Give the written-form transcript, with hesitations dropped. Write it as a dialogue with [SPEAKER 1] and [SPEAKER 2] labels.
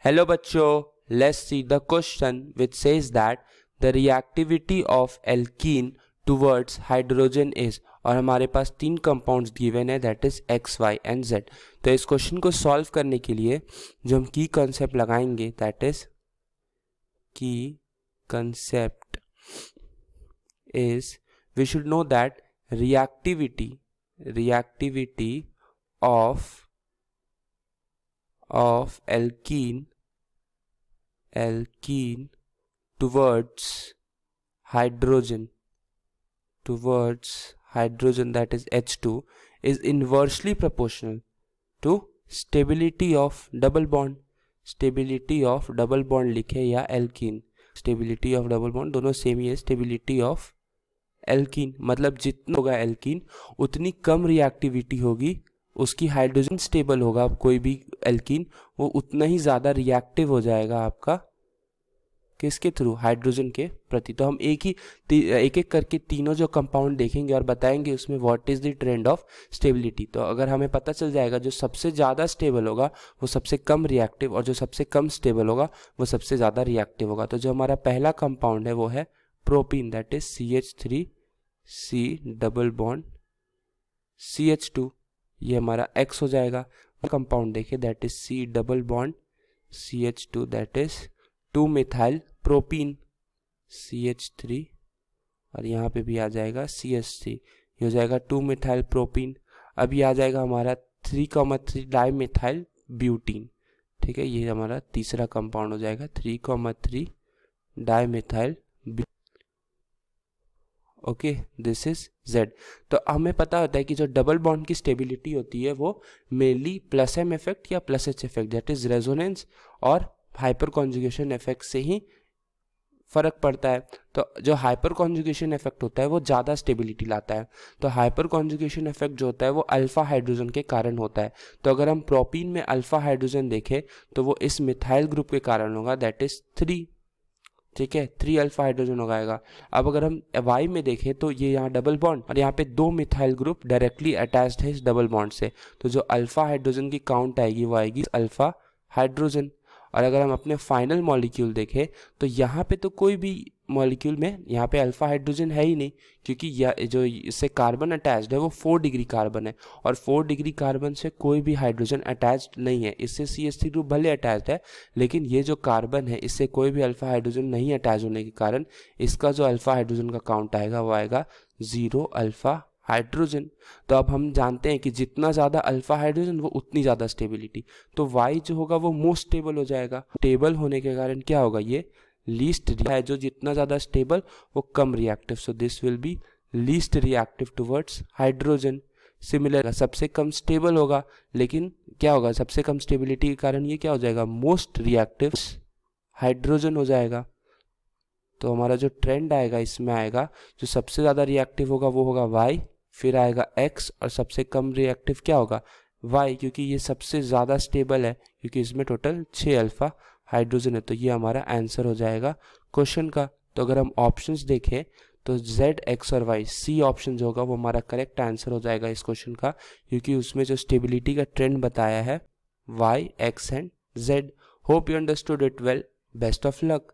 [SPEAKER 1] Hello बच्चों, let's see the question which says that the reactivity of alkene towards hydrogen is, और हमारे पास तीन कंपाउंड्स गिवन है that is X Y and Z. तो इस क्वेश्चन को सॉल्व करने के लिए जो हम की कंसेप्ट लगाएंगे दैट इज की concept is we should know that reactivity of alkene towards hydrogen that is H2 is inversely proportional to stability of double bond लिखे या alkene stability of double bond दोनों सेम ही है। stability of alkene मतलब जितना होगा alkene उतनी कम reactivity होगी उसकी, हाइड्रोजन स्टेबल होगा कोई भी एल्कीन वो उतना ही ज़्यादा रिएक्टिव हो जाएगा आपका किसके थ्रू, हाइड्रोजन के प्रति। तो हम एक एक करके तीनों जो कंपाउंड देखेंगे और बताएंगे उसमें what is the trend of stability. तो अगर हमें पता चल जाएगा जो सबसे ज़्यादा स्टेबल होगा वो सबसे कम रिएक्टिव और जो सबसे कम स्टेबल होगा वो सबसे ज़्यादा रिएक्टिव होगा। तो जो हमारा पहला कंपाउंड है वो है propene that is CH3C double bond CH2, ये हमारा X हो जाएगा। कंपाउंड देखिए that is C double bond CH2 that is 2 methyl propene CH3 और यहाँ पे भी आ जाएगा CH3, ये हो जाएगा 2 मिथाइल प्रोपीन। अभी आ जाएगा हमारा 3,3 डाई मिथाइल ब्यूटीन, ठीक है, ये हमारा तीसरा कंपाउंड हो जाएगा 3,3 di methyl. Okay, this is Z। तो हमें पता होता है कि जो डबल बॉन्ड की स्टेबिलिटी होती है वो मेनली प्लस M इफेक्ट या plus H effect that is resonance और हाइपर कॉन्जुगेशन इफेक्ट से ही फर्क पड़ता है। तो जो हाइपर कॉन्जुगेशन इफेक्ट होता है वो ज़्यादा स्टेबिलिटी लाता है। तो हाइपर कॉन्जुगेशन इफेक्ट जो होता है वो अल्फा हाइड्रोजन के कारण होता है। तो अगर हम प्रोपीन में अल्फा हाइड्रोजन देखें तो वो इस मिथाइल ग्रुप के कारण होगा दैट इज 3, ठीक है, 3 अल्फा हाइड्रोजन हो जाएगा। अब अगर हम वाई में देखें तो ये यहाँ डबल बॉन्ड और यहाँ पे 2 मिथाइल ग्रुप डायरेक्टली अटैच्ड है इस डबल बॉन्ड से। तो जो अल्फा हाइड्रोजन की काउंट आएगी वो आएगी अल्फा हाइड्रोजन। और अगर हम अपने फाइनल मॉलिक्यूल देखें तो यहाँ पे तो कोई भी मॉलिक्यूल में यहाँ पे अल्फा हाइड्रोजन है ही नहीं, क्योंकि जो इससे कार्बन अटैच्ड है वो 4 डिग्री कार्बन है और 4 डिग्री कार्बन से कोई भी हाइड्रोजन अटैच्ड नहीं है। इससे CH3 ग्रुप भले अटैच्ड है लेकिन ये जो कार्बन है इससे कोई भी अल्फा हाइड्रोजन नहीं अटैच होने के कारण इसका जो अल्फा हाइड्रोजन का काउंट आएगा वो आएगा 0 अल्फा हाइड्रोजन। तो अब हम जानते हैं कि जितना ज़्यादा अल्फा हाइड्रोजन वो उतनी ज़्यादा स्टेबिलिटी। तो वाई जो होगा वो मोस्ट स्टेबल हो जाएगा। स्टेबल होने के कारण क्या होगा, ये लीस्ट है, जो जितना ज़्यादा स्टेबल वो कम reactive. So this will be least reactive towards hydrogen. Similar सबसे कम स्टेबल होगा लेकिन क्या होगा, सबसे कम स्टेबिलिटी के कारण ये क्या हो जाएगा, मोस्ट रिएक्टिव हाइड्रोजन हो जाएगा। तो हमारा जो ट्रेंड आएगा इसमें आएगा जो सबसे ज़्यादा रिएक्टिव होगा वो होगा Y, फिर आएगा X और सबसे कम रिएक्टिव क्या होगा Y, क्योंकि ये सबसे ज़्यादा स्टेबल है क्योंकि इसमें टोटल 6 अल्फा हाइड्रोजन है। तो ये हमारा आंसर हो जाएगा क्वेश्चन का। तो अगर हम ऑप्शंस देखें तो Z, X और Y, C ऑप्शन जो होगा वो हमारा करेक्ट आंसर हो जाएगा इस क्वेश्चन का, क्योंकि उसमें जो स्टेबिलिटी का ट्रेंड बताया है Y, X and Z। Hope you understood it well. Best of luck.